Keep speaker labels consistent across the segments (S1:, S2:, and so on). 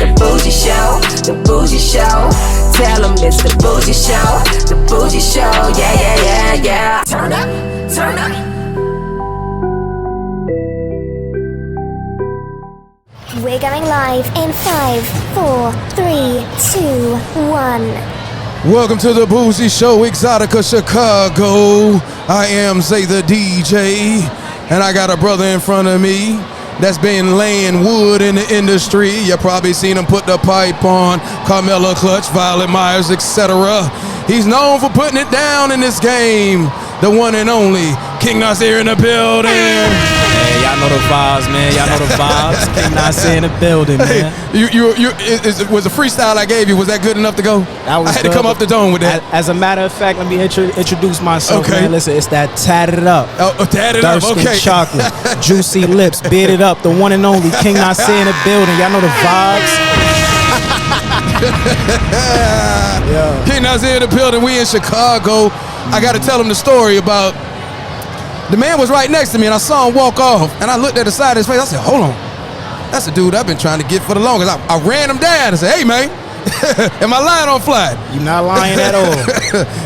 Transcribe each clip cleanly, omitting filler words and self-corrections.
S1: the Bougie Show, the Bougie Show. Tell them it's the Bougie Show, the Bougie Show. Yeah, yeah, yeah, yeah. Turn up, turn up.
S2: We're going live in 5, 4, 3, 2, 1.
S3: Welcome to the Bougie Show, Exotica, Chicago. I am Zay the DJ, and I got a brother in front of me that's been laying wood in the industry. You probably seen him put the pipe on, Carmela Clutch, Violet Myers, etc. He's known for putting it down in this game. The one and only King Nasir in the building.
S4: Hey, y'all know the vibes, man. Y'all know the vibes. King Nas in the building, man.
S3: Was the freestyle I gave you, was that good enough to go?
S4: That was
S3: I had
S4: good,
S3: to come off the dome with that.
S4: As a matter of fact, let me introduce myself,
S3: okay.
S4: Man. Listen, it's that tatted up.
S3: Oh, tatted up, okay.
S4: Chocolate, juicy lips, bearded up, the one and only King Nas in the building. Y'all know the vibes.
S3: Yeah. King Nasir in the building. We in Chicago. I got to tell him the story about the man was right next to me, and I saw him walk off, and I looked at the side of his face. I said, hold on, that's the dude I've been trying to get for the longest. I ran him down and said, hey man, am I lying on fly?
S4: You're not lying at all.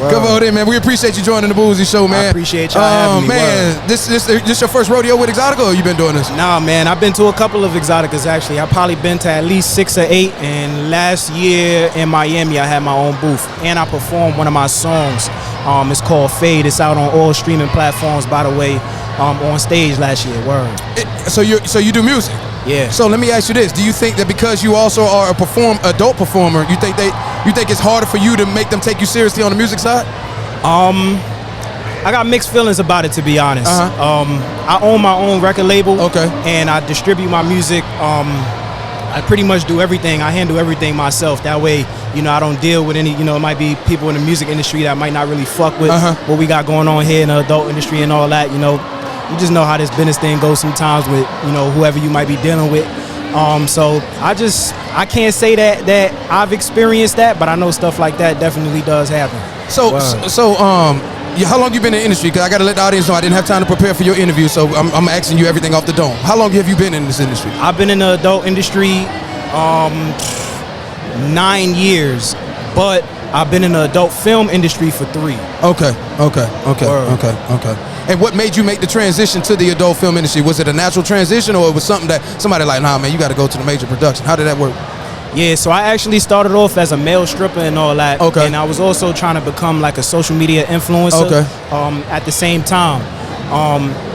S3: Come on in, man. We appreciate you joining the Bougie Show, man.
S4: I appreciate y'all having me.
S3: Man, this your first rodeo with Exotica, or you been doing this?
S4: Nah, man, I've been to a couple of Exoticas, actually. I've probably been to at least 6 or 8, and last year in Miami, I had my own booth, and I performed one of my songs. It's called Fade. It's out on all streaming platforms, by the way, on stage last year. Word.
S3: So you do music?
S4: Yeah.
S3: So let me ask you this: do you think that because you also are adult performer, you think it's harder for you to make them take you seriously on the music side?
S4: I got mixed feelings about it, to be honest. I own my own record label.
S3: Okay.
S4: And I distribute my music. I pretty much do everything. I handle everything myself. That way, you know, I don't deal with any, you know, it might be people in the music industry that might not really fuck with what we got going on here in the adult industry and all that. You know, you just know how this business thing goes sometimes with, you know, whoever you might be dealing with. So I can't say that I've experienced that, but I know stuff like that definitely does happen.
S3: How long you been in the industry? Because I got to let the audience know I didn't have time to prepare for your interview, so I'm asking you everything off the dome. How long have you been in this industry?
S4: I've been in the adult industry 9 years, but I've been in the adult film industry for 3.
S3: Okay. And what made you make the transition to the adult film industry? Was it a natural transition, or it was something that somebody like, nah, man, you got to go to the major production? How did that work?
S4: Yeah, so I actually started off as a male stripper and all that.
S3: Okay.
S4: And I was also trying to become like a social media influencer at the same time.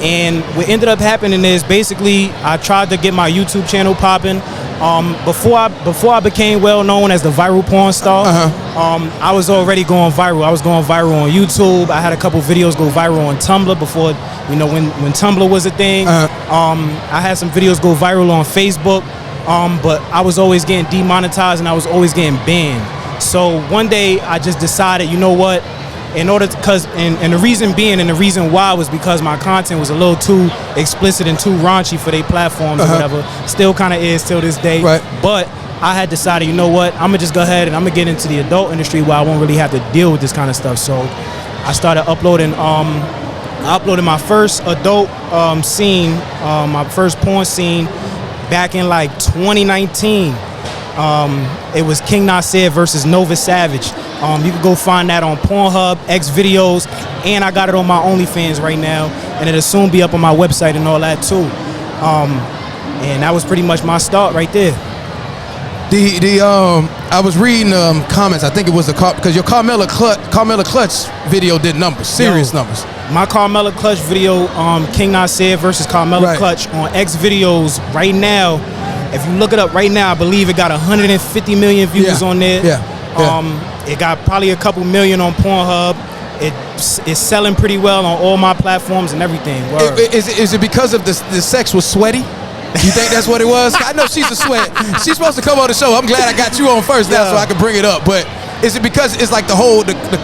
S4: And what ended up happening is basically I tried to get my YouTube channel popping. Before I became well known as the viral porn star, I was already going viral. I was going viral on YouTube. I had a couple videos go viral on Tumblr before, you know, when Tumblr was a thing. I had some videos go viral on Facebook. But I was always getting demonetized and I was always getting banned. So one day I just decided, you know what, and the reason being and the reason why was because my content was a little too explicit and too raunchy for their platforms or whatever. Still kind of is till this day. Right. But I had decided, you know what, I'm gonna just go ahead and I'm gonna get into the adult industry where I won't really have to deal with this kind of stuff. So I started uploading. I uploaded my first adult scene, my first porn scene, back in like 2019. It was King Nasir versus Nova Savage. You can go find that on Pornhub, X videos, and I got it on my OnlyFans right now, and it'll soon be up on my website and all that too. And that was pretty much my start right there.
S3: I was reading comments. I think it was because your Carmela Clutch video did numbers, serious numbers.
S4: My Carmela Clutch video, King Nasir versus Carmela Clutch on X videos right now. If you look it up right now, I believe it got 150 million views on there. It got probably a couple million on Pornhub. It's selling pretty well on all my platforms and everything.
S3: Is it because of the sex was sweaty? You think that's what it was? I know she's a sweat. She's supposed to come on the show. I'm glad I got you on first now so I can bring it up. But is it because it's like the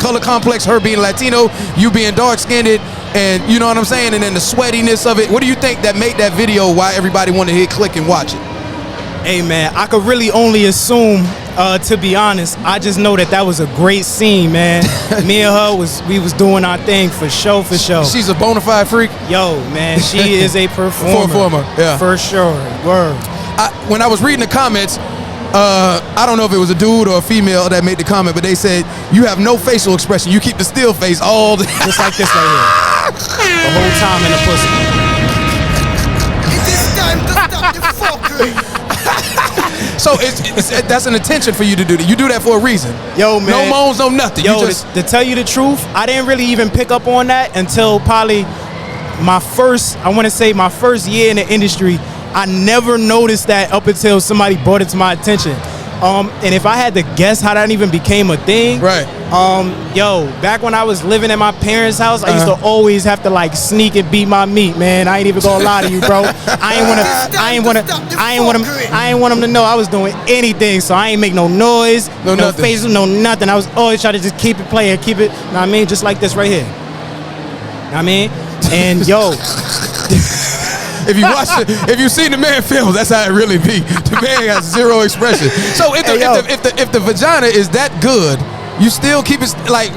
S3: color complex, her being Latino, you being dark-skinned, and you know what I'm saying? And then the sweatiness of it. What do you think that made that video why everybody wanted to hit click and watch it?
S4: Hey, man, I could really only assume, to be honest. I just know that was a great scene, man. Me and her, we was doing our thing for sure.
S3: She's a bona fide freak?
S4: Yo, man, she is a performer.
S3: Yeah.
S4: For sure. Word.
S3: When I was reading the comments, I don't know if it was a dude or a female that made the comment, but they said you have no facial expression. You keep the still face all the
S4: just like this right here, the whole time in the pussy.
S5: It is time to stop the fuckery.
S3: So that's an intention for you to do that. You do that for a reason.
S4: Yo, man.
S3: No moans, no nothing.
S4: Yo,
S3: you just,
S4: to tell you the truth, I didn't really even pick up on that until probably my first year in the industry. I never noticed that up until somebody brought it to my attention. And if I had to guess how that even became a thing,
S3: right?
S4: Back when I was living at my parents' house, I used to always have to like sneak and beat my meat, man. I ain't even gonna lie to you, bro. I ain't want them to know I was doing anything, so I ain't make no noise, no faces, no nothing. I was always trying to just keep it playing, keep it. Know what I mean, just like this right here. Know what I mean, and yo.
S3: If you watch it, if you seen the man film, that's how it really be. The man has zero expression. So if the vagina is that good, you still keep it like.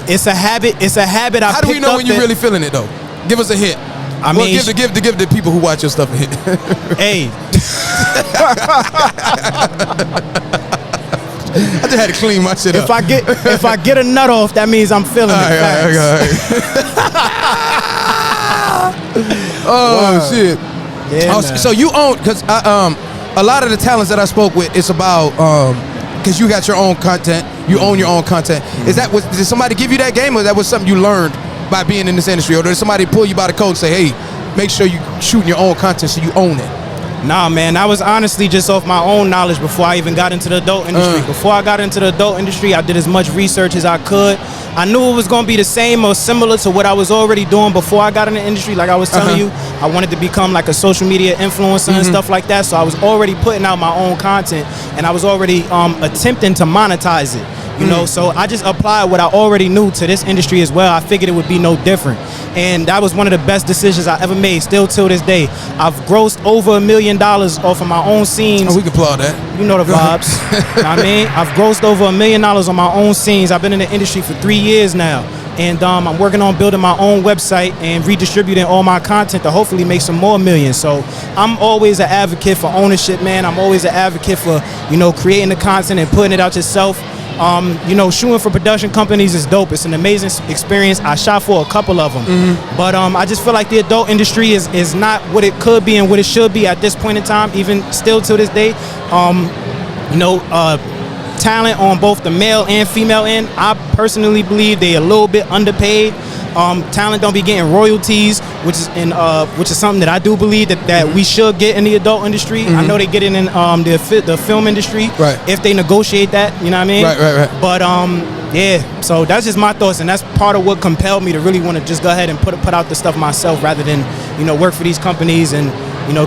S4: It's a habit. It's a habit.
S3: How do we know when you're really feeling it though? Give us a hint. Give the people who watch your stuff a hint.
S4: Hey.
S3: I just had to clean my shit up.
S4: If I get a nut off, that means I'm feeling it.
S3: All right. Oh shit!
S4: Yeah,
S3: so you own, because a lot of the talents that I spoke with, it's about because you got your own content, you own your own content. Is that did somebody give you that game, or that was something you learned by being in this industry, or did somebody pull you by the coat and say, hey, make sure you shooting your own content so you own it?
S4: Nah, man, that was honestly just off my own knowledge before I even got into the adult industry. Before I got into the adult industry, I did as much research as I could. I knew it was going to be the same or similar to what I was already doing before I got in the industry. Like I was telling you, I wanted to become like a social media influencer and stuff like that. So I was already putting out my own content, and I was already attempting to monetize it. You know, so I just applied what I already knew to this industry as well. I figured it would be no different. And that was one of the best decisions I ever made, still till this day. I've grossed over $1 million off of my own scenes.
S3: Oh, we can applaud that.
S4: You know the vibes. Know what I mean? I've grossed over $1 million on my own scenes. I've been in the industry for 3 years now. And I'm working on building my own website and redistributing all my content to hopefully make some more millions. So I'm always an advocate for ownership, man. I'm always an advocate for, creating the content and putting it out yourself. Shooting for production companies is dope. It's an amazing experience. I shot for a couple of them, but I just feel like the adult industry is not what it could be and what it should be at this point in time, even still to this day. Talent on both the male and female end, I personally believe they a little bit underpaid. Talent don't be getting royalties, which is something that I do believe that we should get in the adult industry. I know they get it in the film industry,
S3: right,
S4: if they negotiate that, you know what I mean?
S3: Right.
S4: But yeah, so that's just my thoughts, and that's part of what compelled me to really want to just go ahead and put out the stuff myself rather than work for these companies and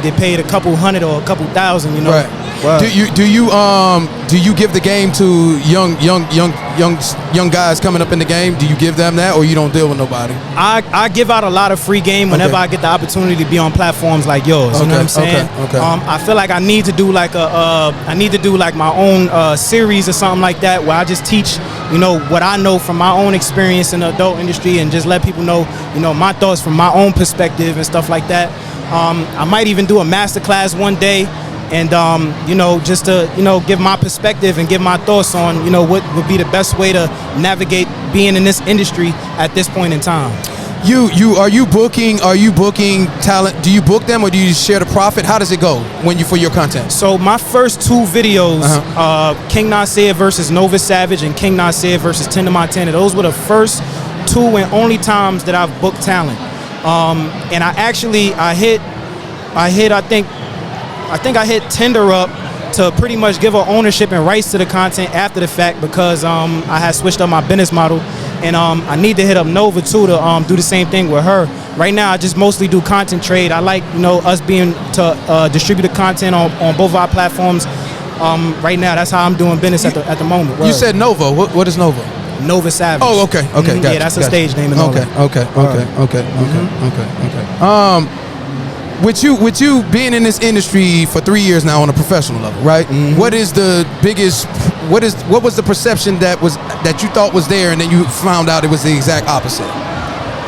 S4: get paid a couple hundred or a couple thousand.
S3: Right. Wow. Do you give the game to young guys coming up in the game? Do you give them that, or you don't deal with nobody?
S4: I give out a lot of free game whenever I get the opportunity to be on platforms like yours. You know what I'm saying?
S3: Okay.
S4: I feel like I need to do like my own series or something like that, where I just teach what I know from my own experience in the adult industry, and just let people know my thoughts from my own perspective and stuff like that. I might even do a masterclass one day, and just to give my perspective and give my thoughts on what would be the best way to navigate being in this industry at this point in time.
S3: Are you booking talent? Do you book them, or do you share the profit? How does it go for your content?
S4: So my first 2 videos, King Nasir versus Nova Savage and King Nasir versus Tinder Montana, those were the first 2 and only times that I've booked talent. And I hit Tinder up to pretty much give her ownership and rights to the content after the fact, because I had switched up my business model, and I need to hit up Nova too to do the same thing with her. Right now I just mostly do content trade. I like us being to distribute the content on both of our platforms. Right now that's how I'm doing business at the moment.
S3: You said Nova. What is Nova?
S4: Nova Savage.
S3: Oh, okay. Gotcha,
S4: yeah, that's a stage name. And
S3: okay. With you being in this industry for 3 years now on a professional level, right? What is the biggest? What was the perception that you thought was there, and then you found out it was the exact opposite?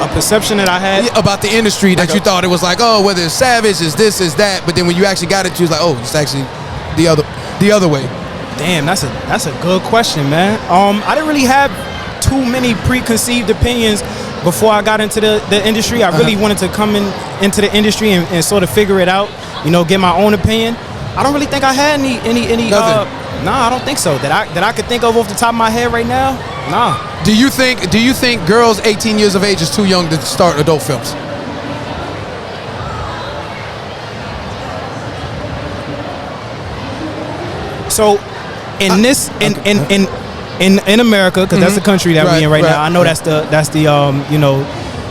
S4: A perception that I had
S3: about the industry that you thought it was like, oh, whether it's savage, is this, is that, but then when you actually got into it, it's like, oh, it's actually the other way.
S4: Damn, that's a good question, man. I didn't really have too many preconceived opinions before I got into the industry. I really wanted to come into the industry and sort of figure it out, get my own opinion. I don't really think I had any nah, I don't think so. That I could think of off the top of my head right now. Nah.
S3: Do you think girls 18 years of age is too young to start adult films?
S4: So in America, because that's the country that we're in right now. I know that's the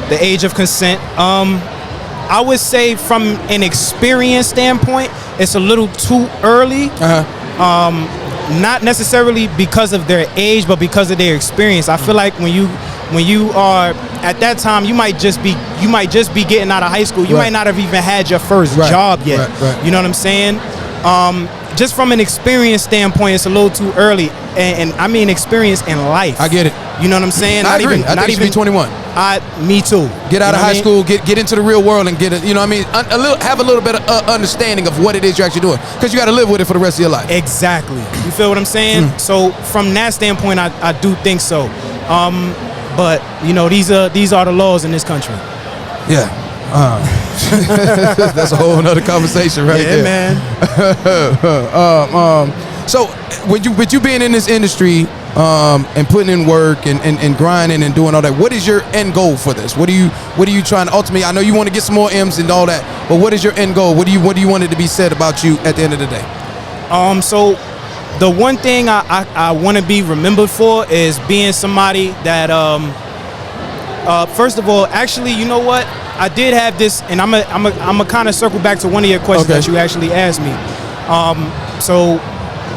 S4: the age of consent. I would say from an experience standpoint, it's a little too early. Not necessarily because of their age, but because of their experience. I feel like when you are at that time, you might just be getting out of high school. You might not have even had your first job yet. You know what I'm saying? Just from an experience standpoint, it's a little too early, and I mean experience in life.
S3: I get it.
S4: You know what I'm saying?
S3: I agree. I think you should be 21.
S4: Me too.
S3: Get out of high school, get into the real world, and get it. You know what I mean? Have a little bit of understanding of what it is you're actually doing, because you got to live with it for the rest of your life.
S4: Exactly. You feel what I'm saying? So from that standpoint, I do think so. But these are the laws in this country.
S3: Yeah. That's a whole nother conversation right there.
S4: Man.
S3: So with you being in this industry and putting in work and grinding and doing all that, what is your end goal for this? What are you trying to ultimately? I know you want to get some more M's and all that, but what is your end goal? What do you want it to be said about you at the end of the day?
S4: So the one thing I want to be remembered for is being somebody that first of all, actually, you know what? I did have this, and I'm a kind of circle back to one of your questions that you actually asked me. So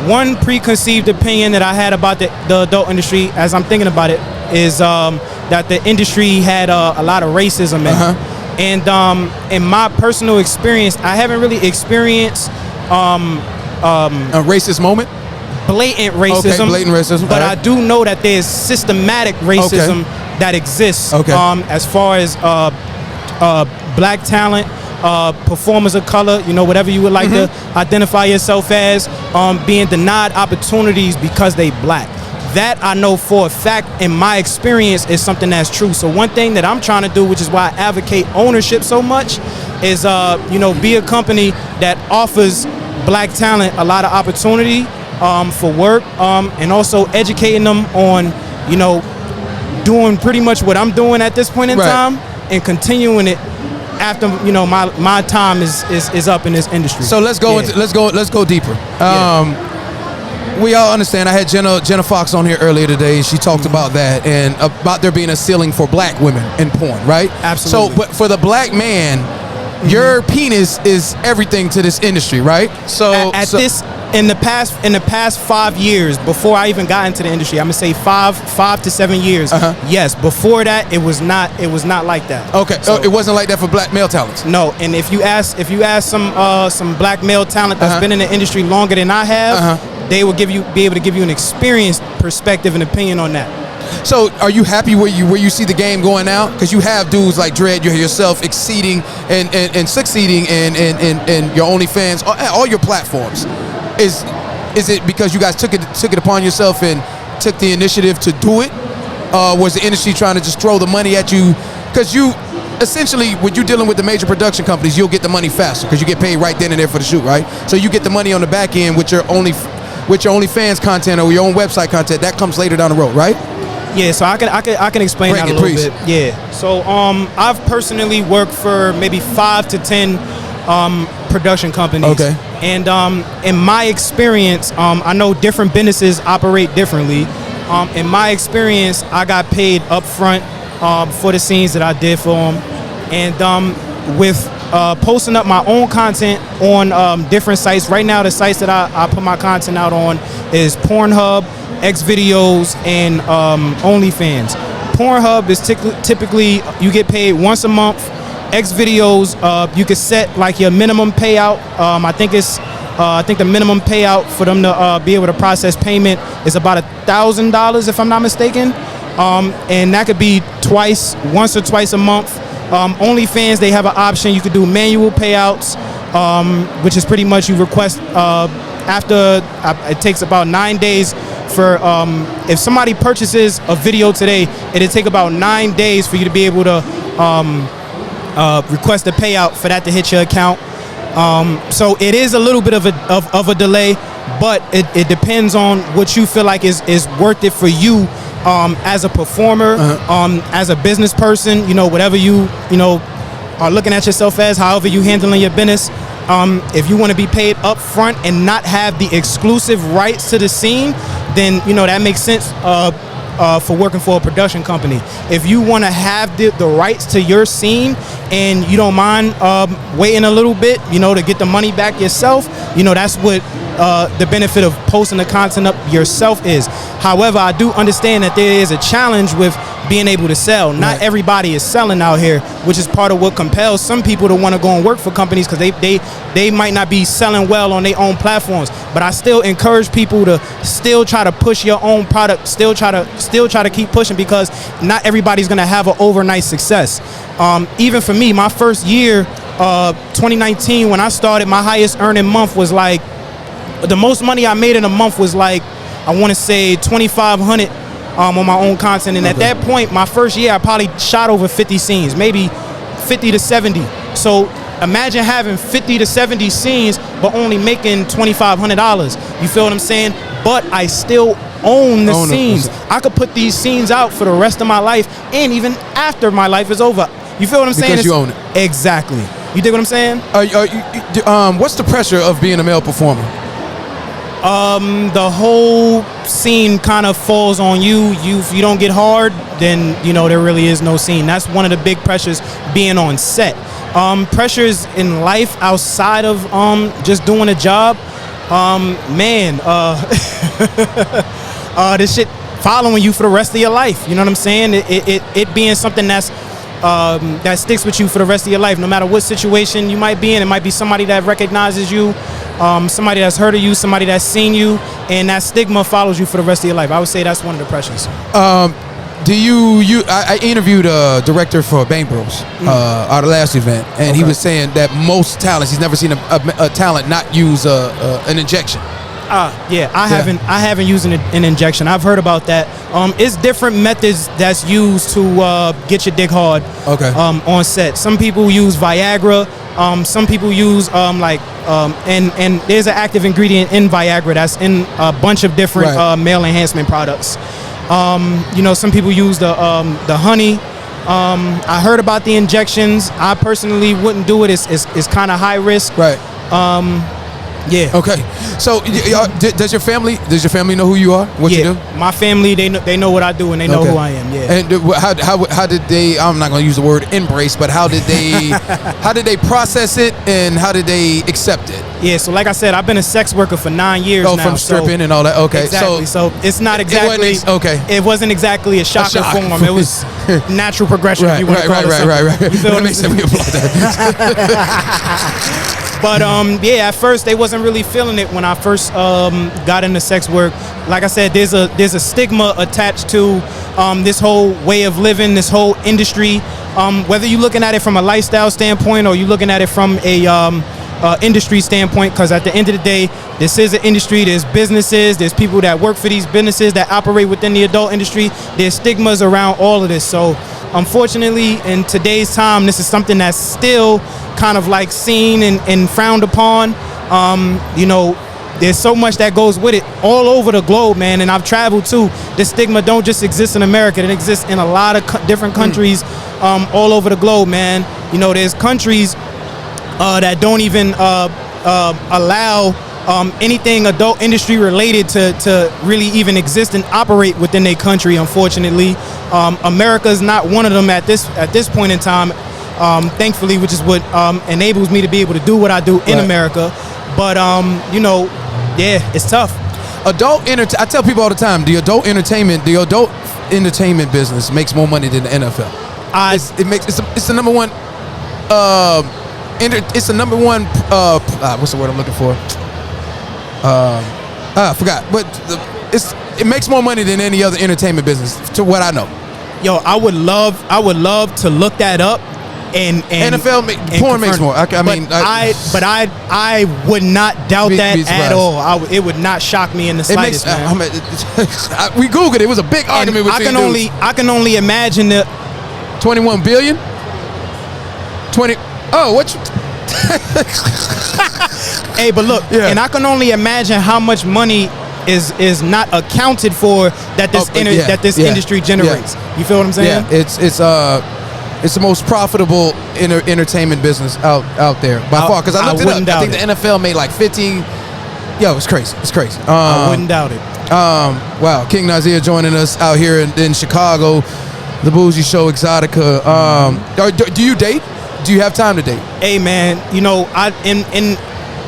S4: one preconceived opinion that I had about the adult industry, as I'm thinking about it, is that the industry had a lot of racism in it. And in my personal experience, I haven't really experienced
S3: a racist moment?
S4: Blatant racism.
S3: Okay, blatant racism.
S4: But I do know that there's systematic racism that exists as far as black talent, performers of color, whatever you would like to identify yourself as, being denied opportunities because they black. That I know for a fact, in my experience, is something that's true. So one thing that I'm trying to do, which is why I advocate ownership so much, is be a company that offers black talent a lot of opportunity for work, and also educating them on doing pretty much what I'm doing at this point in time, and continuing it after my time is up in this industry.
S3: So let's go deeper. We all understand. I had Jenna Fox on here earlier today. She talked about that and about there being a ceiling for black women in porn, right?
S4: Absolutely.
S3: So, but for the black man, your penis is everything to this industry, right? So
S4: in the past 5 years, before I even got into the industry, I'm gonna say 5 to 7 years. Yes, before that, it was not like that.
S3: Okay, so it wasn't like that for black male talents.
S4: No, and if you ask some black male talent that's been in the industry longer than I have, they will be able to give you an experienced perspective and opinion on that.
S3: So, are you happy where you see the game going now? Because you have dudes like Dredd, you have yourself exceeding and succeeding in your OnlyFans, all your platforms. Is it because you guys took it upon yourself and took the initiative to do it? Was the industry trying to just throw the money at you? Because you essentially, when you're dealing with the major production companies, you'll get the money faster because you get paid right then and there for the shoot, right? So you get the money on the back end with your OnlyFans content or your own website content. That comes later down the road, right?
S4: Yeah, so I can explain that a little bit. Yeah. So I've personally worked for maybe 5 to 10 production companies. Okay. And in my experience, I know different businesses operate differently. In my experience, I got paid up front for the scenes that I did for them. And with posting up my own content on different sites. Right now, the sites that I put my content out on is Pornhub, Xvideos, and OnlyFans. Pornhub is typically you get paid once a month. Xvideos, you can set like your minimum payout. I think the minimum payout for them to be able to process payment is about $1,000 if I'm not mistaken. And that could be once or twice a month. OnlyFans, they have an option. You could do manual payouts, which is pretty much you request it takes about 9 days for if somebody purchases a video today, it'll take about 9 days for you to be able to request a payout for that to hit your account. So it is a little bit of a delay, but it depends on what you feel like is worth it for you as a performer, as a business person, whatever you are looking at yourself as, however you handling your business. If you want to be paid up front and not have the exclusive rights to the scene, then that makes sense for working for a production company. If you want to have the rights to your scene and you don't mind waiting a little bit, to get the money back yourself, that's what the benefit of posting the content up yourself is. However, I do understand that there is a challenge with being able to sell. Not everybody is selling out here, which is part of what compels some people to want to go and work for companies, because they might not be selling well on their own platforms. But I still encourage people to still try to push your own product, still try to keep pushing, because not everybody's gonna have an overnight success. Even for me, my first year, 2019, when I started, my highest earning month was like, the most money I made in a month was like, I want to say $2,500 on my own content. And at that point, my first year, I probably shot over 50 scenes, maybe 50 to 70. So imagine having 50 to 70 scenes, but only making $2,500. You feel what I'm saying? But I still own the scenes. I could put these scenes out for the rest of my life, and even after my life is over. You feel what I'm saying?
S3: Because you own it.
S4: Exactly. You dig what I'm saying?
S3: What's the pressure of being a male performer?
S4: The whole scene kind of falls on you. If you don't get hard, then there really is no scene. That's one of the big pressures being on set. Pressures in life outside of just doing a job. This shit following you for the rest of your life. You know what I'm saying? It being something that sticks with you for the rest of your life, no matter what situation you might be in. It might be somebody that recognizes you, somebody that's heard of you, somebody that's seen you, and that stigma follows you for the rest of your life. I would say that's one of the pressures.
S3: I interviewed a director for Bang Bros our last event, and he was saying that most talents, he's never seen a talent not use an injection.
S4: I haven't used an injection. I've heard about that. It's different methods that's used to get your dick hard on set. Some people use Viagra. Some people use and there's an active ingredient in Viagra that's in a bunch of different male enhancement products. Some people use the honey. I heard about the injections. I personally wouldn't do it. It's kind of high risk.
S3: Right.
S4: Yeah.
S3: Okay. So, does your family know who you are? What you do?
S4: My family, they know what I do, and they know who I am. Yeah.
S3: And how did they? I'm not going to use the word embrace, but how did they process it, and how did they accept it?
S4: Yeah. So, like I said, I've been a sex worker for 9 years now.
S3: From stripping and all that. Okay.
S4: Exactly. So it's not exactly. It wasn't exactly a shocker form. It was natural progression.
S3: Right.
S4: You want to call it
S3: Right.
S4: You feel what I'm
S3: saying? We applaud that.
S4: But at first they wasn't really feeling it when I first got into sex work. Like I said, there's a stigma attached to this whole way of living, this whole industry. Whether you're looking at it from a lifestyle standpoint or you're looking at it from a industry standpoint, because at the end of the day, this is an industry. There's businesses, there's people that work for these businesses that operate within the adult industry. There's stigmas around all of this. So unfortunately, in today's time, this is something that's still kind of like seen and frowned upon. There's so much that goes with it all over the globe, man. And I've traveled too. This stigma don't just exist in America. It exists in a lot of different countries all over the globe, man. There's countries that don't even allow anything adult industry related to really even exist and operate within their country. Unfortunately, America is not one of them at this point in time. Thankfully, which is what enables me to be able to do what I do in America. But it's tough.
S3: I tell people all the time, the adult entertainment business makes more money than the NFL. It's the number one. It's the number one. What's the word I'm looking for? I forgot. But it makes more money than any other entertainment business, to what I know.
S4: Yo, I would love to look that up. And
S3: NFL porn makes more.
S4: I would not doubt that at all. It would not shock me in the slightest.
S3: We googled it. It was a big argument between
S4: I can only imagine the
S3: 21 billion. 20. Oh, what?
S4: Hey, but look, and I can only imagine how much money is not accounted for that this industry generates. You feel what I'm saying?
S3: Yeah, it's the most profitable entertainment business out there by far. Because I looked it up. I think the NFL made like 15. Yo, it's crazy. It's crazy.
S4: I wouldn't doubt it.
S3: Wow, King Nasir joining us out here in Chicago, the Bougie Show Exotica. Do you date? Do you have time to date?
S4: Hey man, you know,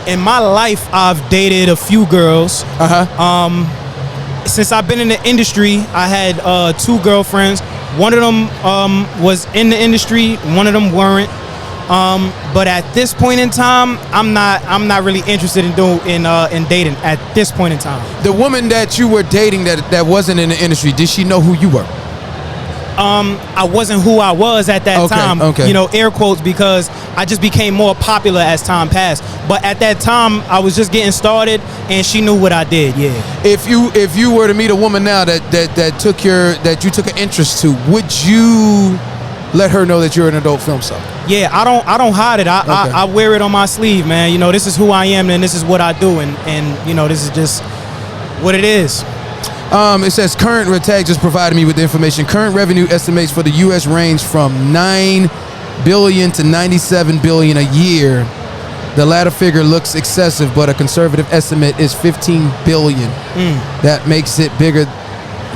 S4: in my life I've dated a few girls. Since I've been in the industry, I had 2 girlfriends. One of them was in the industry, one of them weren't. But at this point in time, I'm not really interested in dating at this point in time.
S3: The woman that you were dating that wasn't in the industry, did she know who you were?
S4: I wasn't who I was at that time.
S3: Okay.
S4: You know, air quotes, because I just became more popular as time passed. But at that time, I was just getting started, and she knew what I did. Yeah.
S3: If you were to meet a woman now that you took an interest to, would you let her know that you're an adult film star?
S4: Yeah, I don't hide it. I wear it on my sleeve, man. You know, this is who I am, and this is what I do, and you know, this is just what it is.
S3: It says current tag just provided me with the information. Current revenue estimates for the U.S. range from 9 billion to 97 billion a year. The latter figure looks excessive, but a conservative estimate is 15 billion. That makes it bigger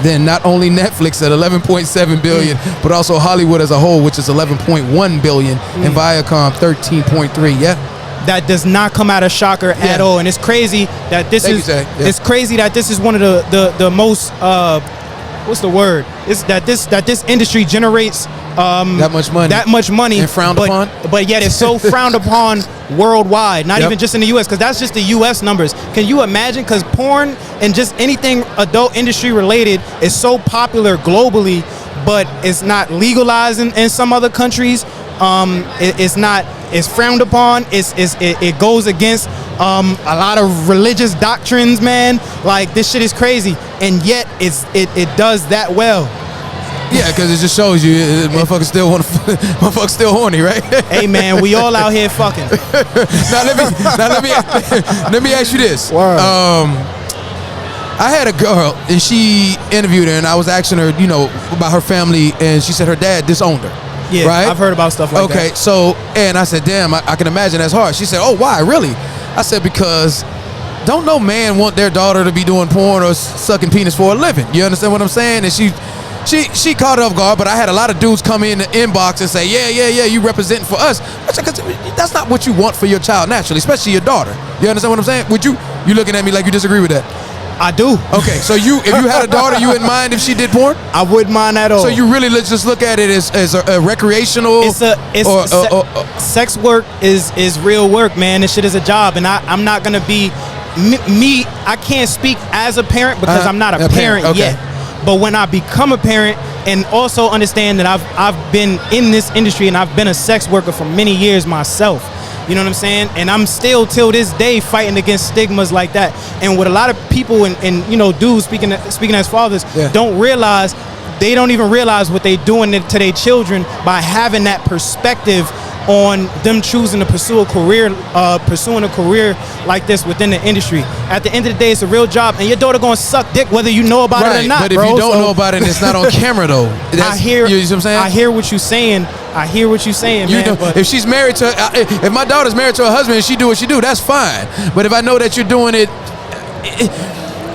S3: than not only Netflix at 11.7 billion, but also Hollywood as a whole, which is 11.1 billion, and Viacom 13.3. Yeah.
S4: That does not come out of shocker at all, and it's crazy that this It's crazy that this is one of the most what's the word? It's that this industry generates
S3: that much money and frowned upon,
S4: but yet it's so frowned upon worldwide. Not even just in the U.S. because that's just the U.S. numbers. Can you imagine? Because porn and just anything adult industry related is so popular globally, but it's not legalized in some other countries. It's frowned upon. It goes against a lot of religious doctrines, man. Like, this shit is crazy, and yet it does that well.
S3: Yeah, because it just shows you motherfuckers still motherfuckers still horny, right?
S4: Hey man, we all out here fucking.
S3: Now let me ask you this.
S4: Wow.
S3: I had a girl, and she interviewed her, and I was asking her, you know, about her family, and she said her dad disowned her.
S4: Yeah,
S3: right?
S4: I've heard about stuff like that.
S3: Okay, so, and I said, damn, I can imagine that's hard. She said, oh, why, really? I said, because don't no man want their daughter to be doing porn or sucking penis for a living. You understand what I'm saying? And she caught it off guard, but I had a lot of dudes come in the inbox and say, yeah, you representing for us. I said, 'cause that's not what you want for your child naturally, especially your daughter. You understand what I'm saying? You looking at me like you disagree with that?
S4: I do.
S3: Okay, so if you had a daughter, you wouldn't mind if she did porn?
S4: I wouldn't mind at all.
S3: So you really just look at it as a recreational?
S4: Sex work is real work, man. This shit is a job, and I'm not gonna be me. I can't speak as a parent because I'm not a parent yet. But when I become a parent, and also understand that I've been in this industry and I've been a sex worker for many years myself. You know what I'm saying? And I'm still till this day fighting against stigmas like that. And what a lot of people and you know, dudes speaking as fathers don't realize, they don't even realize what they doing to their children by having that perspective on them choosing to pursue a career like this within the industry. At the end of the day, it's a real job, and your daughter gonna suck dick whether you know about it or not.
S3: But if you don't know about it, and it's not on camera though. You know what I'm saying?
S4: I hear what you're saying. Man.
S3: If she's married to, if my daughter's married to her husband and she do what she do, that's fine. But if I know that you're doing it,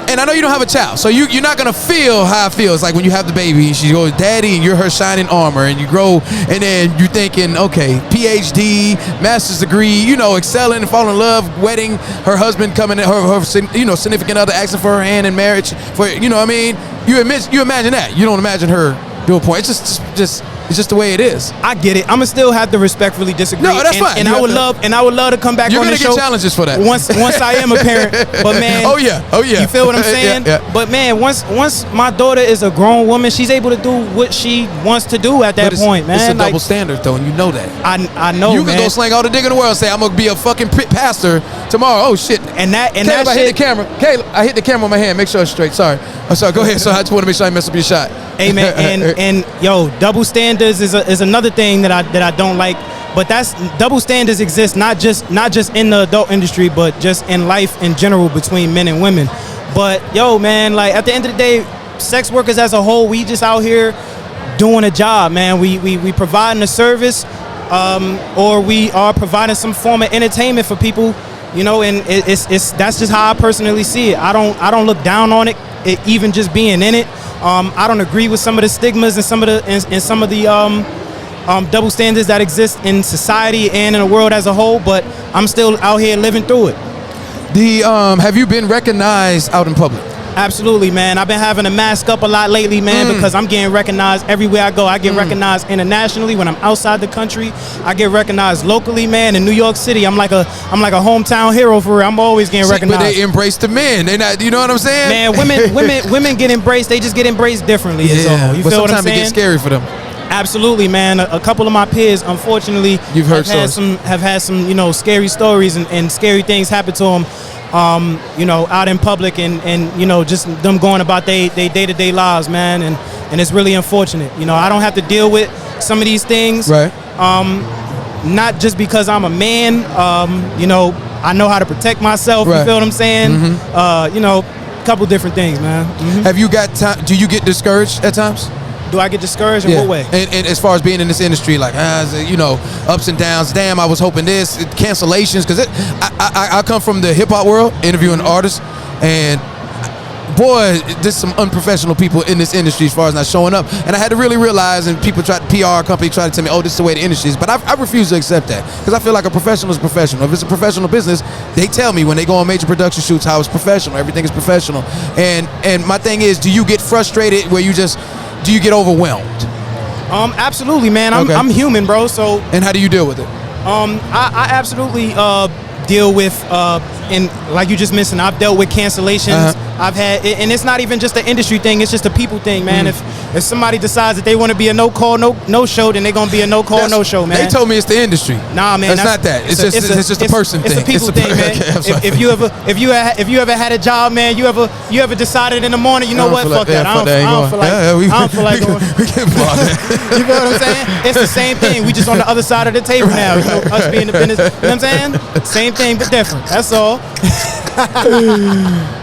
S3: and I know you don't have a child, so you're not gonna feel how it feels like when you have the baby and she goes, daddy, and you're her shining armor, and you grow, and then you're thinking, okay, PhD, master's degree, you know, excelling, falling in love, wedding, her husband coming in, her you know, significant other asking for her hand in marriage, for, you know what I mean? You imagine that. You don't imagine her doing porn. It's just It's just the way it is.
S4: I get it. I'ma still have to respectfully disagree.
S3: No, that's fine.
S4: And I would love to come back
S3: You're
S4: on the show.
S3: gonna get challenges for that.
S4: Once I am a parent. But man,
S3: oh yeah.
S4: You feel what I'm saying?
S3: Yeah.
S4: But man, once my daughter is a grown woman, she's able to do what she wants to do at that point, man.
S3: It's a double standard though, and you know that.
S4: I know,
S3: you can go slang all the dick in the world and say I'm gonna be a fucking pastor tomorrow. Oh shit.
S4: And that
S3: Caleb, I hit the camera. Caleb, I hit the camera on my hand. Make sure it's straight. Sorry. I'm sorry. Go ahead. So I just want to make sure I mess up your shot.
S4: Hey man, and yo, double standards is another thing that I don't like. But that's double standards exist not just in the adult industry, but just in life in general between men and women. But yo, man, like at the end of the day, sex workers as a whole, we just out here doing a job, man. We providing a service, or we are providing some form of entertainment for people, you know. And it's that's just how I personally see it. I don't look down on it even just being in it. I don't agree with some of the stigmas and some of the double standards that exist in society and in the world as a whole, but I'm still out here living through it.
S3: Have you been recognized out in public?
S4: Absolutely, man. I've been having to mask up a lot lately, man, because I'm getting recognized everywhere I go. I get recognized internationally when I'm outside the country. I get recognized locally, man. In New York City, I'm like a hometown hero for real. I'm always getting recognized.
S3: But they embrace the men. They not, you know what I'm saying?
S4: Man, women get embraced. They just get embraced differently.
S3: Yeah,
S4: You
S3: but
S4: feel what I'm
S3: sometimes
S4: saying?
S3: it gets scary for them.
S4: Absolutely, man. A couple of my peers, unfortunately, have had some, you know, scary stories and scary things happen to them, you know, out in public and you know, just them going about they day-to-day lives, man, and it's really unfortunate. You know, I don't have to deal with some of these things,
S3: right?
S4: Not just because I'm a man. You know, I know how to protect myself. Right. You feel what I'm saying? You know, a couple different things, man.
S3: Have you got time? Do you get discouraged at times?
S4: Do I get discouraged in what way?
S3: And as far as being in this industry, like, you know, ups and downs. Damn, I was hoping this, cancellations, because I come from the hip hop world, interviewing artists, and boy, there's some unprofessional people in this industry as far as not showing up. And I had to really realize, and people PR company try to tell me, oh, this is the way the industry is. But I refuse to accept that, because I feel like a professional is professional. If it's a professional business, they tell me when they go on major production shoots how it's professional. Everything is professional. And my thing is, do you get frustrated where do you get overwhelmed?
S4: Absolutely, man. I'm human, bro. So.
S3: And how do you deal with it?
S4: I absolutely deal with, and like you just mentioned, I've dealt with cancellations. I've had, and it's not even just an industry thing, it's just a people thing, man. If somebody decides that they want to be a no-call, no-show, then they're going to be a no-call, no-show, man.
S3: They told me it's the industry.
S4: Nah, man.
S3: That's not that. It's just a person thing.
S4: It's a people thing, man.
S3: Okay,
S4: if you ever had a job, man, you ever decided in the morning, you know what, fuck that. I don't feel like going.
S3: We can block that.
S4: You feel what I'm saying? It's the same thing. We just on the other side of the table now. You know, us being in the business, you know what I'm saying? Same thing, but different. That's all.
S3: All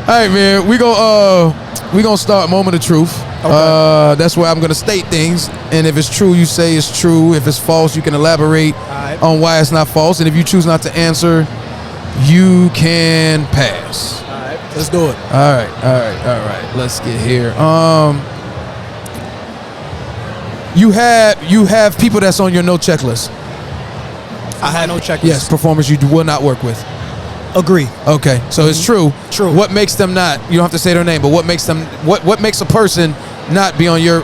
S3: right, man. We gonna start moment of truth. Okay. That's where I'm gonna state things, and if it's true, you say it's true. If it's false, you can elaborate on why it's not false. And if you choose not to answer, you can pass.
S4: All right, let's do it.
S3: All right. Let's get here. You have people that's on your no checklist.
S4: I had no checklist.
S3: Yes, performers you will not work with.
S4: Agree.
S3: Okay, so it's true.
S4: True.
S3: What makes them not? You don't have to say their name, but what makes them? What makes a person not be on your?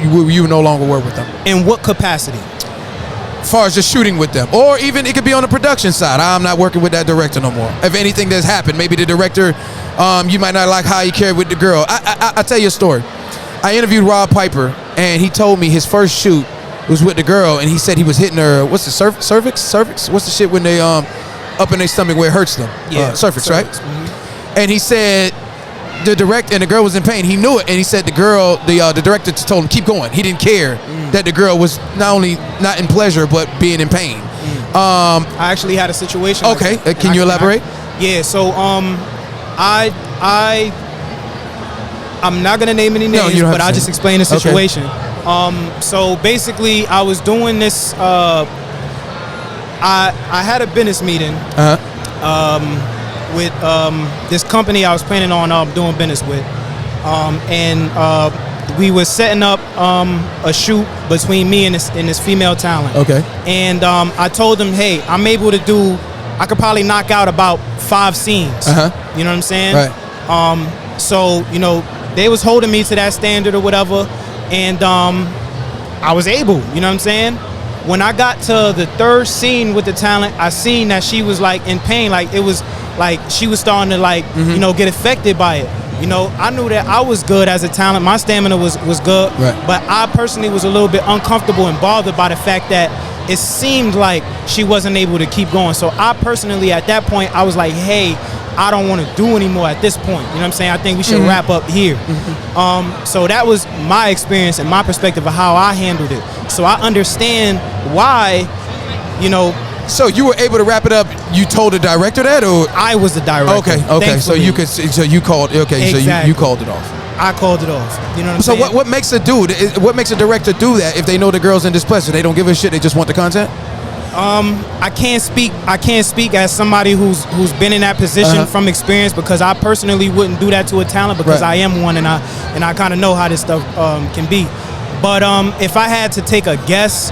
S3: You no longer work with them.
S4: In what capacity?
S3: As far as just shooting with them, or even it could be on the production side. I'm not working with that director no more. If anything that's happened, maybe the director, you might not like how he carried with the girl. I'll tell you a story. I interviewed Rob Piper, and he told me his first shoot was with the girl, and he said he was hitting her. What's the cervix? What's the shit when they up in their stomach where it hurts them?
S4: Yeah,
S3: cervix, right? And he said the girl was in pain. He knew it, and he said the director told him keep going. He didn't care that the girl was not only not in pleasure but being in pain.
S4: I actually had a situation.
S3: Okay,
S4: like
S3: can you elaborate?
S4: Yeah, so I'm not gonna name any names, but I'll just explain the situation. Okay. So basically, I was doing this. I had a business meeting with this company I was planning on doing business with, and we were setting up a shoot between me and this female talent. Okay. And I told them, hey, I'm able to I could probably knock out about 5 scenes. You know what I'm saying? Right. So you know, they was holding me to that standard or whatever, and I was able, you know what I'm saying? When I got to the third scene with the talent, I seen that she was like in pain. Like it was like she was starting to like, you know, get affected by it. You know, I knew that I was good as a talent. My stamina was good.
S3: Right.
S4: But I personally was a little bit uncomfortable and bothered by the fact that it seemed like she wasn't able to keep going. So I personally, at that point, I was like, hey, I don't want to do anymore at this point. You know what I'm saying? I think we should wrap up here. So that was my experience and my perspective of how I handled it. So I understand why, you know.
S3: So you were able to wrap it up. You told the director that, or
S4: I was the director.
S3: Okay. So
S4: thankfully.
S3: you could. So you called. Okay.
S4: Exactly.
S3: So you called it off.
S4: I called it off. You know what I'm
S3: So
S4: saying?
S3: what makes a dude? What makes a director do that if they know the girl's in displeasure? They don't give a shit. They just want the content.
S4: I can't speak as somebody who's been in that position from experience, because I personally wouldn't do that to a talent, because I am one, and I kind of know how this stuff can be. But if I had to take a guess,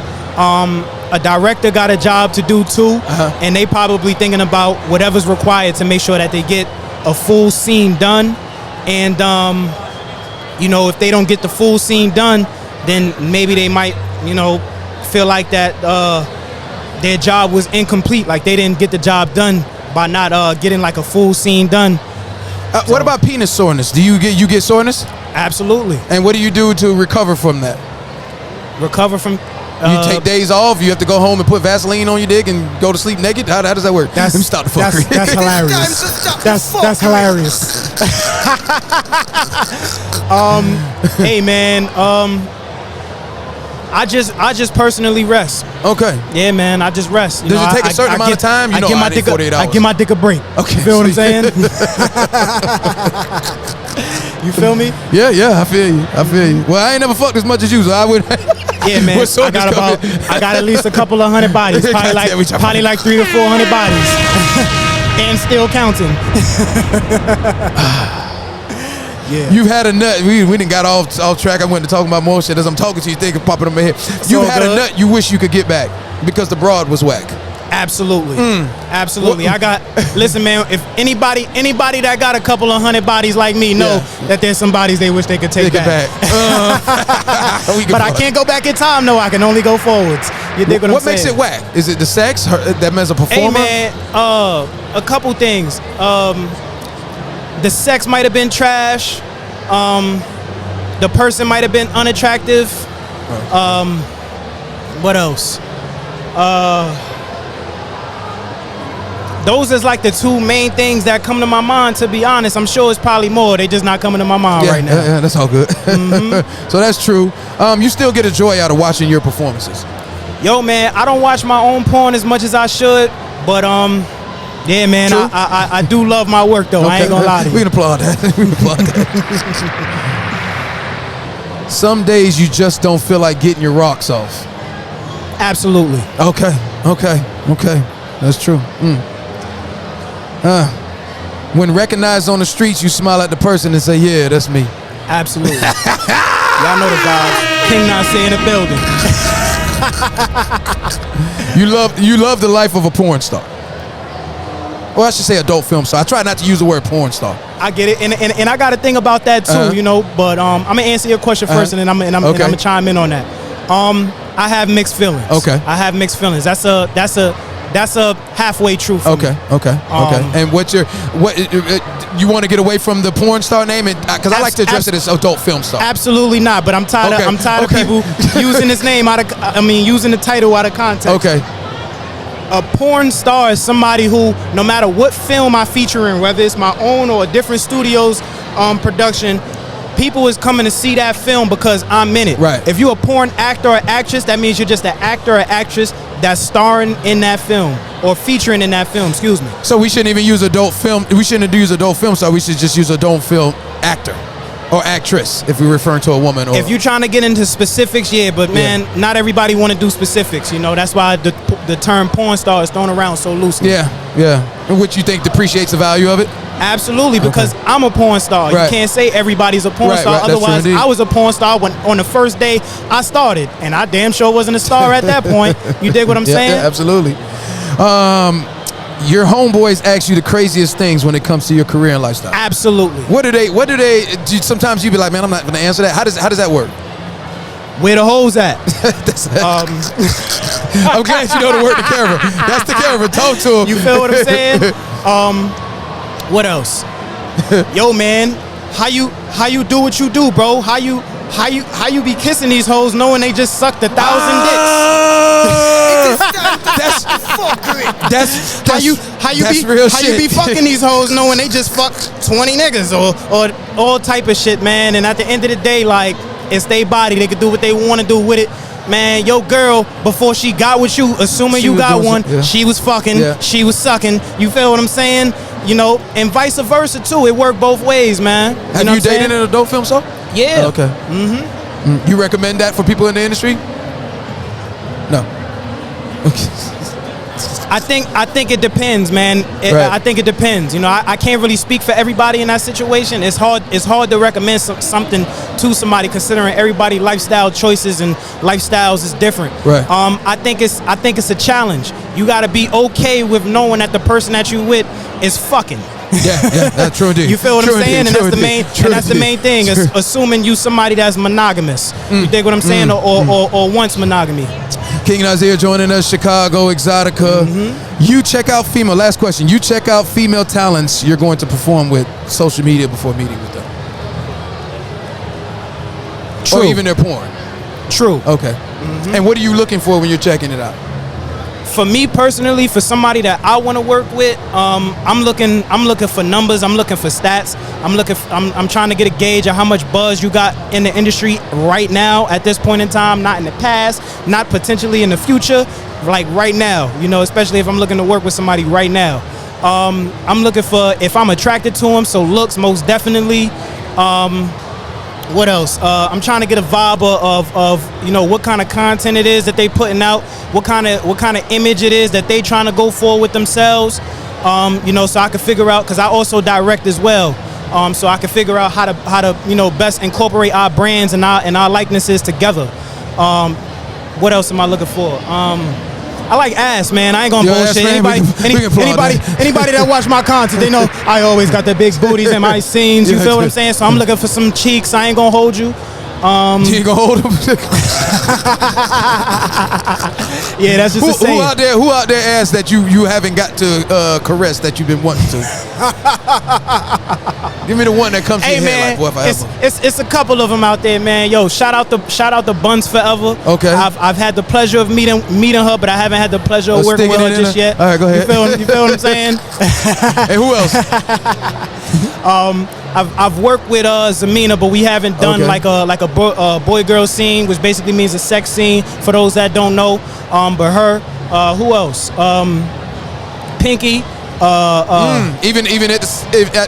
S4: a director got a job to do too, and they probably thinking about whatever's required to make sure that they get a full scene done. And you know, if they don't get the full scene done, then maybe they might, you know, feel like that their job was incomplete, like they didn't get the job done by not getting like a full scene done.
S3: What about penis soreness? Do you get soreness?
S4: Absolutely.
S3: And what do you do to recover from that?
S4: Recover from.
S3: You take days off. You have to go home and put Vaseline on your dick and go to sleep naked. How does that work? Let me stop the fuckery.
S4: That's hilarious. That's hilarious. Hey man, I just personally rest.
S3: Okay.
S4: Yeah, man, I just rest.
S3: Does it take a certain amount of time? You know, I need 48 hours.
S4: I give my dick a break.
S3: Okay.
S4: You feel what I'm saying? You feel me?
S3: Yeah, I feel you. Well, I ain't never fucked as much as you, so I would.
S4: Yeah, man. I got at least a couple of hundred bodies. Probably like 300 to 400 bodies. And still counting. Yeah.
S3: You've had a nut. We didn't got off track. I went to talk about more shit. As I'm talking to you, think of popping in my head. You had a nut you wish you could get back because the broad was whack.
S4: Absolutely. Absolutely. Listen, man, if anybody that got a couple of hundred bodies like me know that there's some bodies they wish they could take back. But I can't go back in time, no. I can only go forwards. You dig what I'm saying?
S3: What makes it whack? Is it the sex that as a performer?
S4: Hey, man, a couple things. The sex might have been trash. The person might have been unattractive. What else? Those is like the two main things that come to my mind, to be honest. I'm sure it's probably more. They just not coming to my mind right now.
S3: Yeah, that's all good. So that's true. You still get a joy out of watching your performances.
S4: Yo, man, I don't watch my own porn as much as I should, but yeah, man, I do love my work, though. Okay. I ain't gonna lie to you.
S3: We can applaud that. Some days you just don't feel like getting your rocks off.
S4: Absolutely.
S3: Okay. That's true. When recognized on the streets, you smile at the person and say, yeah, that's me.
S4: Absolutely. Y'all know the vibes. King Nasir in the building.
S3: You love the life of a porn star. Well, I should say adult film star. I try not to use the word porn star.
S4: I get it, and I got to think about that too, you know. But I'm gonna answer your question first, and I'm gonna chime in on that. I have mixed feelings. Okay. I have mixed feelings. That's a halfway truth.
S3: Okay. And what you want to get away from the porn star name? Because I like to address it as adult film star.
S4: Absolutely not. But I'm tired. I'm tired of people using this name using the title out of context.
S3: Okay.
S4: A porn star is somebody who, no matter what film I feature in, whether it's my own or a different studio's production, people is coming to see that film because I'm in it.
S3: Right.
S4: If you're a porn actor or actress, that means you're just an actor or actress that's starring in that film or featuring in that film. Excuse me.
S3: So we shouldn't even use adult film. We shouldn't use adult film star. We should just use adult film actor or actress if we're referring to a woman. Or
S4: if you're trying to get into specifics, but man, not everybody want to do specifics. You know, that's why the term porn star is thrown around so loosely.
S3: Yeah. And what you think depreciates the value of it?
S4: Absolutely, because I'm a porn star.
S3: Right.
S4: You can't say everybody's a porn star. Otherwise, I was a porn star when on the first day I started, and I damn sure wasn't a star at that point. You dig what I'm saying?
S3: Yeah, absolutely. Your homeboys ask you the craziest things when it comes to your career and lifestyle.
S4: Absolutely.
S3: What do they? Sometimes you be like, man, I'm not going to answer that. How does that work?
S4: Where the hoes at?
S3: I'm glad you know the word to camera. That's the camera. Talk to him.
S4: You feel what I'm saying? What else? Yo, man, how you do what you do, bro? How you be kissing these hoes knowing they just sucked 1,000 dicks? That's how you be fucking these hoes knowing they just fucked 20 niggas or all type of shit, man. And at the end of the day, like, it's their body. They can do what they want to do with it. Man, your girl, before she got with you, assuming you got one, she was fucking, she was sucking. You feel what I'm saying? You know, and vice versa too. It worked both ways, man.
S3: Have you dated in an adult film show?
S4: Yeah.
S3: Okay. You recommend that for people in the industry? No.
S4: I think it depends, man. I think it depends. You know, I can't really speak for everybody in that situation. It's hard to recommend something to somebody considering everybody's lifestyle choices and lifestyles is different.
S3: Right.
S4: I think it's a challenge. You got to be okay with knowing that the person that you with is fucking.
S3: Yeah, that's true indeed.
S4: You feel what I'm saying? And that's the main thing. Is assuming you somebody that's monogamous. You dig what I'm saying? Or wants monogamy.
S3: King Nasir joining us, Chicago Exotica. You check out female. Last question. You check out female talents you're going to perform with social media before meeting with them.
S4: True.
S3: Or even their porn.
S4: True.
S3: Okay. And what are you looking for when you're checking it out?
S4: For me personally, for somebody that I want to work with, I'm looking for numbers. I'm looking for stats. I'm trying to get a gauge of how much buzz you got in the industry right now at this point in time, not in the past, not potentially in the future, like right now. You know, especially if I'm looking to work with somebody right now. I'm looking for if I'm attracted to them. So looks most definitely. What else? I'm trying to get a vibe of you know what kind of content it is that they putting out, what kind of image it is that they trying to go for with themselves. You know, so I can figure out, because I also direct as well. So I can figure out how to you know best incorporate our brands and our likenesses together. What else am I looking for? I like ass, man. I ain't gonna bullshit. Anybody that watch my content, they know I always got the big booties in my scenes. You feel what I'm saying? So I'm looking for some cheeks. I ain't gonna hold you.
S3: You ain't gonna hold them?
S4: Yeah, that's just a saying.
S3: Who out there ass that you haven't got to caress that you've been wanting to? Give me the one that comes to your head like, boy, if I ever.
S4: It's a couple of them out there, man. Yo, shout out to Buns Forever.
S3: Okay.
S4: I've had the pleasure of meeting her, but I haven't had the pleasure of working with her just yet.
S3: All right, go ahead.
S4: You feel what I'm saying?
S3: And who else?
S4: I've worked with Zamina, but we haven't done like a boy-girl scene, which basically means a sex scene for those that don't know. But her, who else? Pinky.
S3: Even at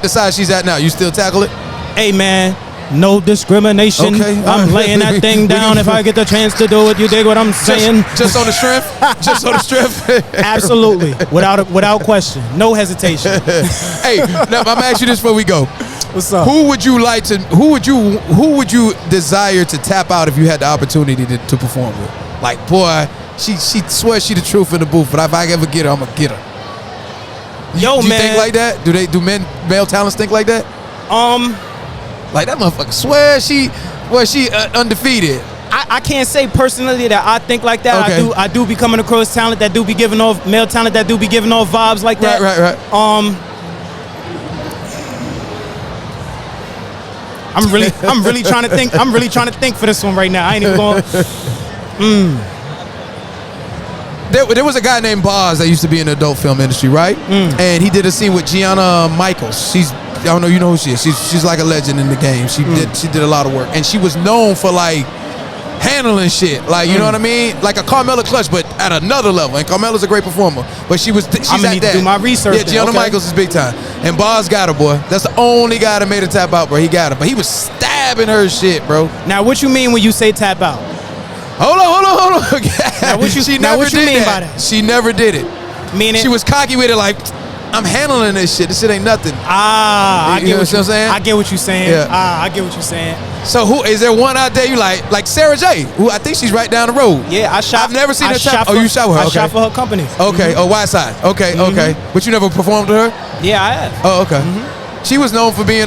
S3: the size she's at now, you still tackle it?
S4: Hey man, no discrimination.
S3: Okay.
S4: I'm laying that thing down if I get the chance to do it. You dig what I'm saying?
S3: Just on the strength? Just on the strength?
S4: Absolutely, without question, no hesitation.
S3: Hey, now I'm gonna ask you this before we go.
S4: What's up?
S3: Who would you desire to tap out if you had the opportunity to perform with? Like, boy, she swears she the truth in the booth, but if I ever get her, I'm gonna get her.
S4: Yo,
S3: do you
S4: man.
S3: think like that? Do male talents think like that? Like that motherfucker swears she undefeated.
S4: I can't say personally that I think like that.
S3: Okay.
S4: I do be coming across talent that do be giving off male talent that do be giving off vibes like that.
S3: Right.
S4: I'm really trying to think. I'm really trying to think for this one right now. I ain't even going.
S3: There was a guy named Boz that used to be in the adult film industry, right? And he did a scene with Gianna Michaels. I don't know, you know who she is. She's like a legend in the game. She did a lot of work, and she was known for like handling shit, like you know what I mean, like a Carmela clutch, but at another level. And Carmela's a great performer, but she's
S4: I'm gonna
S3: at
S4: need
S3: that.
S4: to do my research.
S3: Yeah, Gianna Michaels is big time, and Boz got her, boy. That's the only guy that made her tap out, bro. He got her, but he was stabbing her shit, bro.
S4: Now, what you mean when you say tap out?
S3: Hold on.
S4: Now, what you mean by that?
S3: She never did it.
S4: Meaning,
S3: she was cocky with it, like, I'm handling this shit. This shit ain't nothing.
S4: I get what you're saying.
S3: I
S4: get what you're saying.
S3: Yeah.
S4: I get what you're saying.
S3: So who is there one out there you like Sarah J, who I think she's right down the road.
S4: Yeah,
S3: I've never seen her tap. Oh, you shot with her.
S4: I shot for her company.
S3: Okay. Oh, Wide Side. Okay. But you never performed with her?
S4: Yeah, I have.
S3: Oh, okay. She was known for being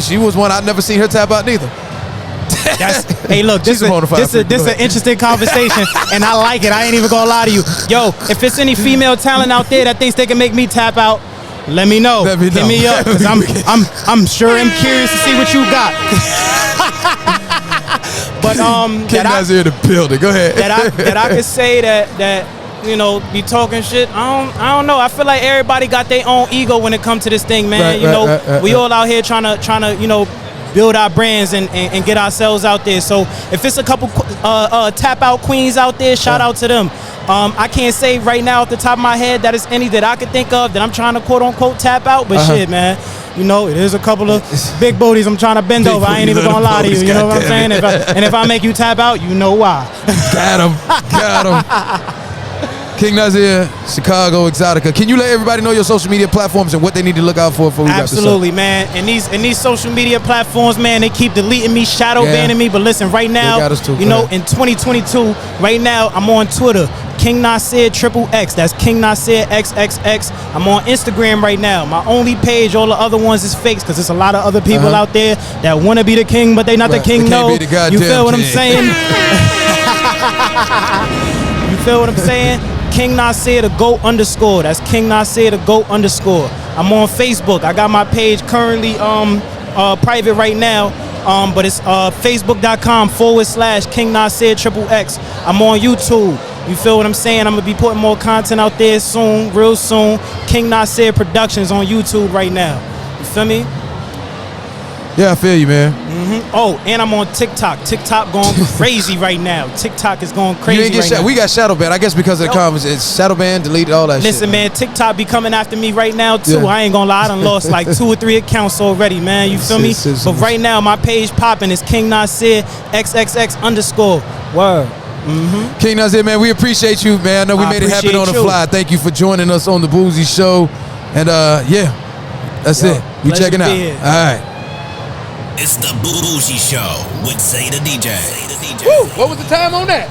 S3: she was one I'd never seen her tap out neither.
S4: Hey, look, this is an interesting conversation, and I like it. I ain't even gonna lie to you. Yo, if it's any female talent out there that thinks they can make me tap out, let me know. Hit me up, because I'm sure I'm curious to see what you got. But
S3: King Nas in the building. Go ahead.
S4: that I could say that you know, be talking shit. I don't know. I feel like everybody got their own ego when it comes to this thing, man. We all out here trying to you know, build our brands and get ourselves out there. So if it's a couple tap out queens out there, shout out to them. I can't say right now off the top of my head that it's any that I could think of that I'm trying to quote unquote tap out, but shit, man, you know, it is a couple of big booties I'm trying to bend over. I ain't even gonna lie to you. You know what I'm saying? If I make you tap out, you know why.
S3: Got him. King Nasir, Chicago Exotica. Can you let everybody know your social media platforms and what they need to look out for before we wrap this up?
S4: Absolutely, man. And these social media platforms, man, they keep deleting me, shadow banning me. But listen, right now, you know, in 2022, right now, I'm on Twitter, King Nasir XXX. That's King Nasir XXX. I'm on Instagram right now. My only page, all the other ones is fakes, because there's a lot of other people out there that want to be the king, but they not the king. No, you feel what I'm saying? You feel what I'm saying? King Nasir the GOAT _. That's King Nasir the GOAT _. I'm on Facebook. I got my page currently private right now, but it's facebook.com/King Nasir XXX. I'm on YouTube. You feel what I'm saying? I'm gonna be putting more content out there soon, real soon. King Nasir Productions on YouTube right now. You feel me?
S3: Yeah, I feel you, man.
S4: Oh, and I'm on TikTok. TikTok going crazy right now. TikTok is going crazy right now.
S3: We got shadow banned. I guess because of the comments. It's shadow banned, deleted, all that shit.
S4: Listen, man, TikTok be coming after me right now, too. Yeah. I ain't gonna lie. I done lost like 2 or 3 accounts already, man. You feel me? But right now, my page popping is King Nasir XXX _ Word.
S3: King Nasir, man, we appreciate you, man. I know we made it happen on the fly. Thank you for joining us on the Bougie Show. And, yeah, that's it. We checking out. All right.
S6: It's the Bougie Show with Zay the DJ.
S3: Woo, what was the time on that?